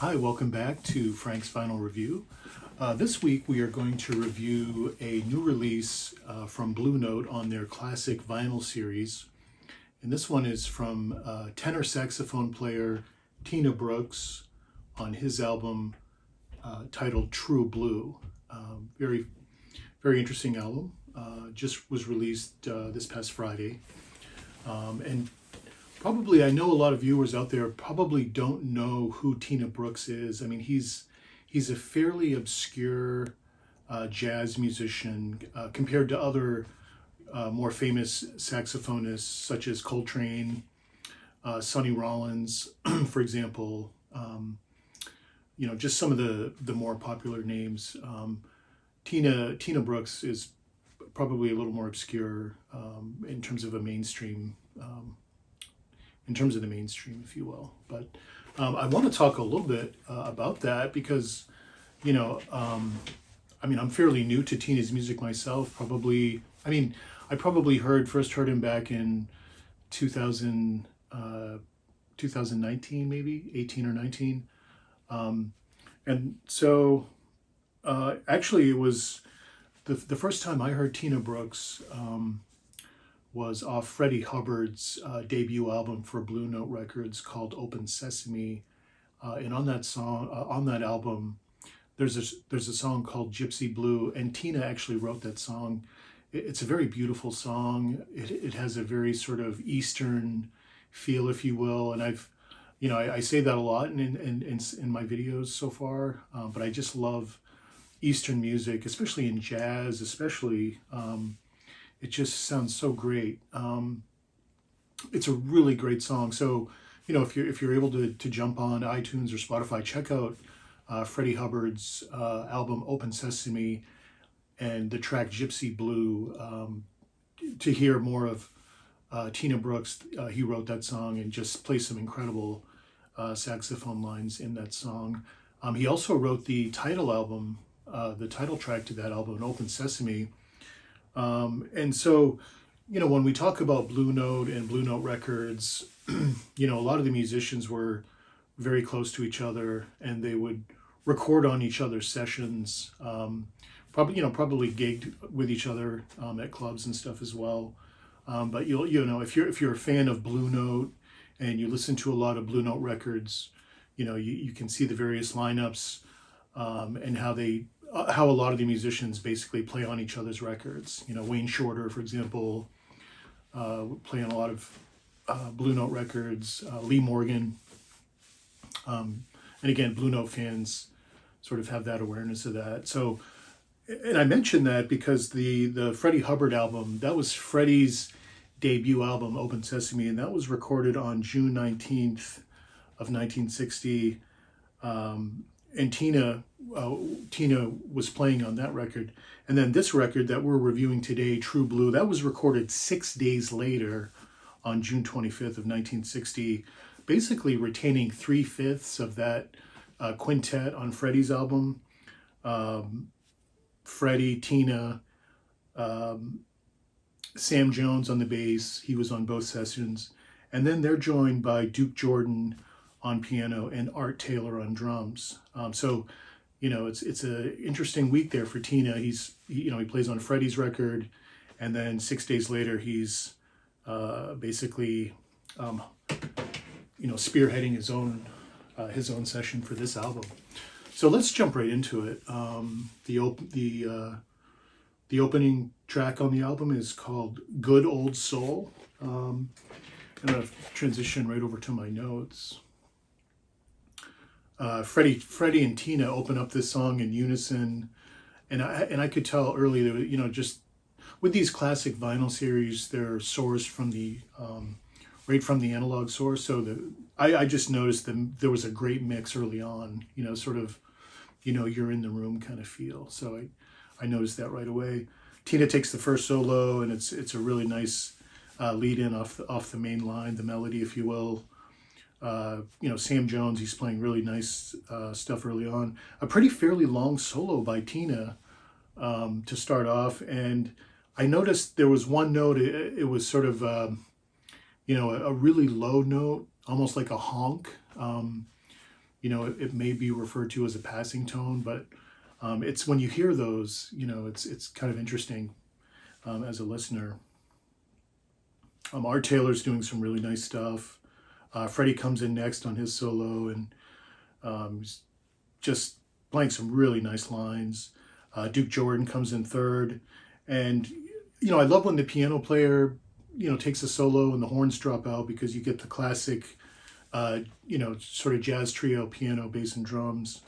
Hi, welcome back to Frank's Final Review. This week we are going to review a new release from Blue Note on their classic vinyl series. And this one is from tenor saxophone player Tina Brooks on his album titled True Blue. Very, very interesting album. Just was released this past Friday. And probably, I know a lot of viewers out there probably don't know who Tina Brooks is. I mean, he's a fairly obscure jazz musician compared to other more famous saxophonists such as Coltrane, Sonny Rollins, for example. Just some of the more popular names. Tina Brooks is probably a little more obscure in terms of a mainstream. In terms of the mainstream, if you will. But I want to talk a little bit about that because, I'm fairly new to Tina's music myself. I probably first heard him back in 2019, maybe 18 or 19. And so actually it was the first time I heard Tina Brooks was off Freddie Hubbard's debut album for Blue Note Records called Open Sesame. And on that album, there's a song called Gypsy Blue, and Tina actually wrote that song. It's a very beautiful song. It has a very sort of Eastern feel, if you will. And I say that a lot in my videos so far, but I just love Eastern music, especially in jazz, especially. It just sounds so great. It's a really great song. So, if you're able to jump on iTunes or Spotify, check out Freddie Hubbard's album Open Sesame and the track Gypsy Blue to hear more of Tina Brooks. He wrote that song and just plays some incredible saxophone lines in that song. He also wrote the title album, the title track to that album, Open Sesame. And so, when we talk about Blue Note and Blue Note Records, a lot of the musicians were very close to each other and they would record on each other's sessions, probably gigged with each other at clubs and stuff as well. But if you're a fan of Blue Note and you listen to a lot of Blue Note records, you can see the various lineups and how a lot of the musicians basically play on each other's records. Wayne Shorter, for example, playing a lot of Blue Note records, Lee Morgan. And again, Blue Note fans sort of have that awareness of that. So, and I mentioned that because the Freddie Hubbard album, that was Freddie's debut album, Open Sesame, and that was recorded on June 19th of 1960. And Tina was playing on that record. And then this record that we're reviewing today, True Blue, that was recorded 6 days later on June 25th of 1960, basically retaining 3/5 of that quintet on Freddie's album. Freddie, Tina, Sam Jones on the bass, he was on both sessions. And then they're joined by Duke Jordan on piano and Art Taylor on drums. It's an interesting week there for Tina. He plays on Freddie's record, and then 6 days later he's basically spearheading his own session for this album. So let's jump right into it. The opening track on the album is called Good Old Soul. I'm going to transition right over to my notes. Freddie and Tina open up this song in unison, and I could tell early that just with these classic vinyl series, they're sourced from the right from the analog source. So I just noticed that there was a great mix early on. You're in the room kind of feel. So I noticed that right away. Tina takes the first solo, and it's a really nice lead in off the main line, the melody, if you will. Sam Jones, he's playing really nice stuff early on. A fairly long solo by Tina to start off. And I noticed there was one note, it was sort of, a really low note, almost like a honk. it may be referred to as a passing tone, but it's when you hear those, it's kind of interesting as a listener. Art Taylor's doing some really nice stuff. Freddie comes in next on his solo and he's just playing some really nice lines. Duke Jordan comes in third, and I love when the piano player takes a solo and the horns drop out, because you get the classic sort of jazz trio, piano, bass, and drums,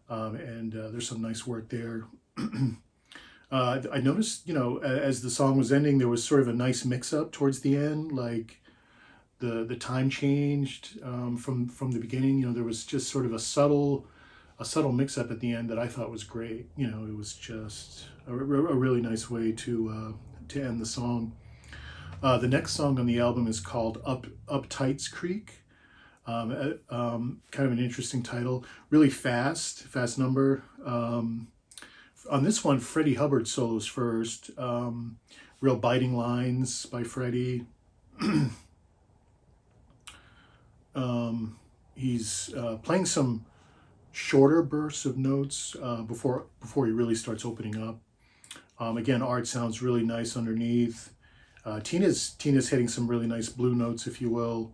and there's some nice work there. I noticed, as the song was ending, there was sort of a nice mix-up towards the end, like the time changed from the beginning. There was just sort of a subtle mix-up at the end that I thought was great. It was just a really nice way to end the song. The next song on the album is called Up Tights Creek. Kind of an interesting title. Really fast number. On this one, Freddie Hubbard solos first. Real biting lines by Freddie. He's playing some shorter bursts of notes before he really starts opening up. Again, Art sounds really nice underneath. Tina's hitting some really nice blue notes, if you will.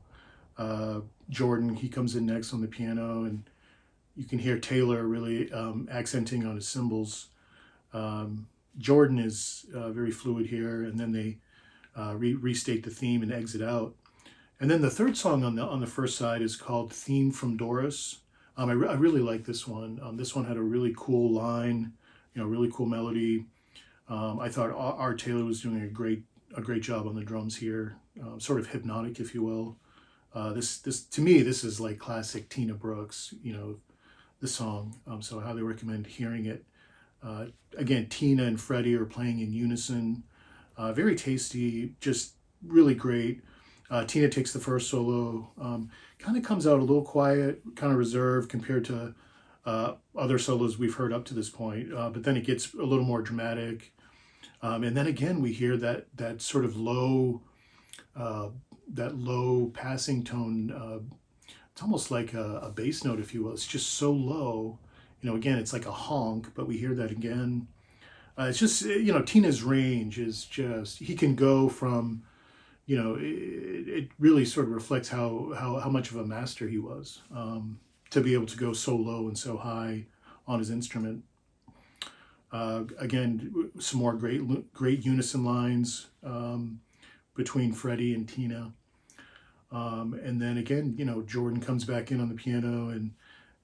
Jordan, he comes in next on the piano, and you can hear Taylor really accenting on his cymbals. Jordan is very fluid here, and then they restate the theme and exit out. And then the third song on the first side is called Theme from Doris. I really like this one. This one had a really cool line, really cool melody. I thought Art Taylor was doing a great job on the drums here, sort of hypnotic, if you will. This to me, this is like classic Tina Brooks, the song. So I highly recommend hearing it. Again, Tina and Freddie are playing in unison. Very tasty, just really great. Tina takes the first solo, kind of comes out a little quiet, kind of reserved compared to other solos we've heard up to this point, but then it gets a little more dramatic. And then again, we hear that sort of low passing tone. It's almost like a bass note, if you will. It's just so low. Again, it's like a honk, but we hear that again. It's just, Tina's range is just, he can go from, it really sort of reflects how much of a master he was, to be able to go so low and so high on his instrument. Again, some more great unison lines between Freddie and Tina. And then again, Jordan comes back in on the piano, and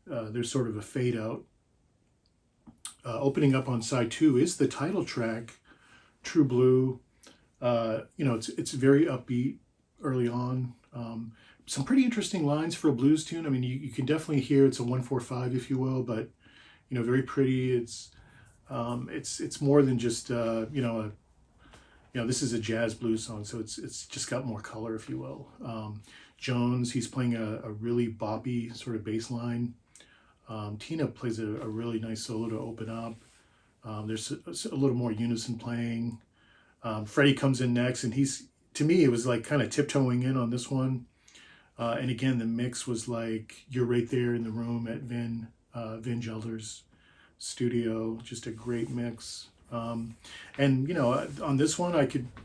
there's sort of a fade out. Opening up on side 2 is the title track, True Blue. It's very upbeat early on. Some pretty interesting lines for a blues tune. I mean, you can definitely hear it's a 1/4/5, if you will, but very pretty. It's more than just this is a jazz blues song, so it's just got more color, if you will. Jones, he's playing a really boppy sort of bass line. Tina plays a really nice solo to open up. There's a little more unison playing. Freddie comes in next, and to me, it was like kind of tiptoeing in on this one. And again, the mix was like you're right there in the room at Vin Gelder's studio. Just a great mix. And on this one,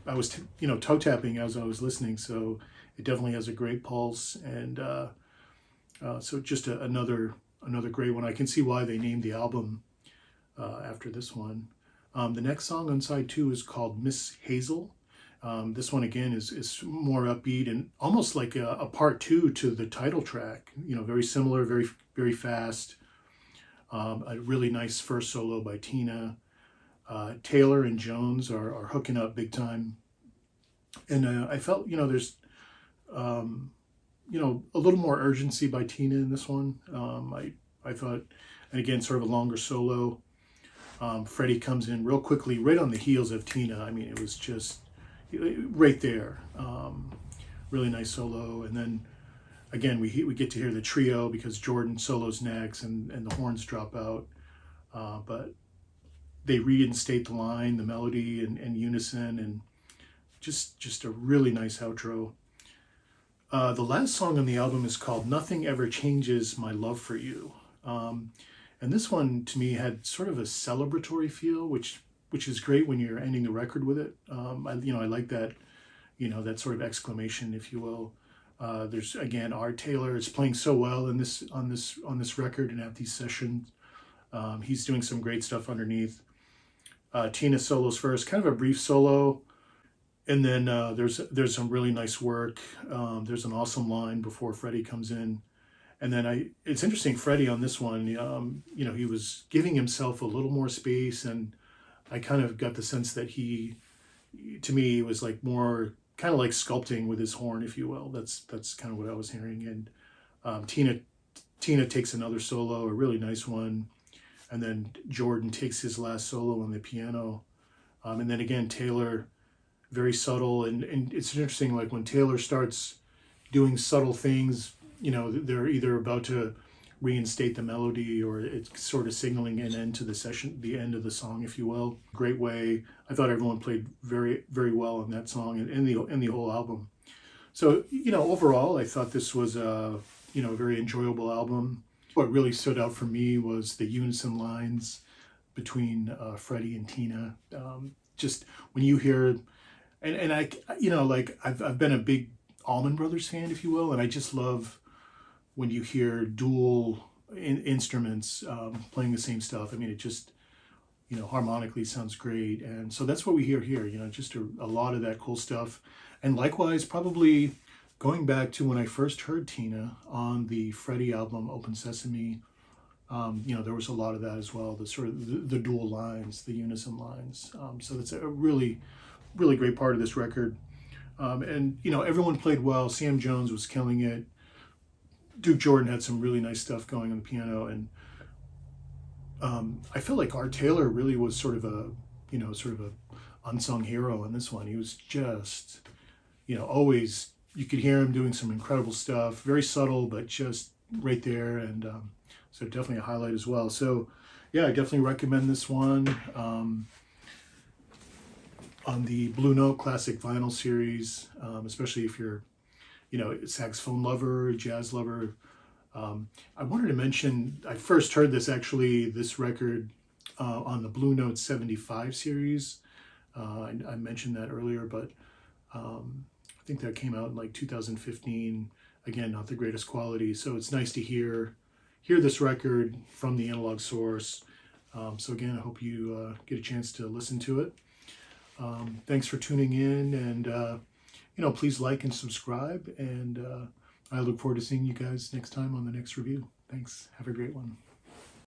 I was toe tapping as I was listening, so it definitely has a great pulse. And so just another great one. I can see why they named the album after this one. The next song on side 2 is called Miss Hazel. This one again is more upbeat and almost like a part 2 to the title track. Very similar, very very fast. A really nice first solo by Tina. Taylor and Jones are hooking up big time, and I felt there's a little more urgency by Tina in this one. I thought, and again, sort of a longer solo. Freddie comes in real quickly, right on the heels of Tina. I mean, it was just right there. Really nice solo, and then again we get to hear the trio because Jordan solos next, and the horns drop out, but they reinstate the line, the melody, and unison, and just a really nice outro. The last song on the album is called Nothing Ever Changes My Love for You. And this one to me had sort of a celebratory feel, which is great when you're ending the record with it. I like that, that sort of exclamation, if you will. There's again Art Taylor is playing so well in this on this record and at these sessions. He's doing some great stuff underneath. Tina solos first, kind of a brief solo, and then there's some really nice work. There's an awesome line before Freddie comes in, and then it's interesting. Freddie on this one, he was giving himself a little more space, and I kind of got the sense that to me, was like more kind of like sculpting with his horn, if you will. That's kind of what I was hearing. And Tina takes another solo, a really nice one, and then Jordan takes his last solo on the piano, and then again Taylor, very subtle, and it's interesting. Like when Taylor starts doing subtle things, they're either about to reinstate the melody or it's sort of signaling an end to the session, the end of the song, if you will. Great way. I thought everyone played very, very well on that song and in the whole album. So, overall, I thought this was a very enjoyable album. What really stood out for me was the unison lines between Freddie and Tina. Just when you hear, and I, I've been a big Allman Brothers fan, if you will, and I just love when you hear dual instruments playing the same stuff. I mean, it just, harmonically sounds great. And so that's what we hear here, just a lot of that cool stuff. And likewise, probably going back to when I first heard Tina on the Freddie album, Open Sesame, there was a lot of that as well, the sort of the dual lines, the unison lines. So that's a really, really great part of this record. And everyone played well. Sam Jones was killing it. Duke Jordan had some really nice stuff going on the piano, and I feel like Art Taylor really was sort of a unsung hero in this one. He was just, always, you could hear him doing some incredible stuff, very subtle, but just right there, and so definitely a highlight as well. So yeah, I definitely recommend this one. On the Blue Note Classic Vinyl series, especially if you're saxophone lover, jazz lover. I wanted to mention, I first heard this record on the Blue Note 75 series. I mentioned that earlier, but I think that came out in like 2015. Again, not the greatest quality, so it's nice to hear this record from the analog source. So again, I hope you get a chance to listen to it. Thanks for tuning in, and please like and subscribe, and I look forward to seeing you guys next time on the next review. Thanks. Have a great one.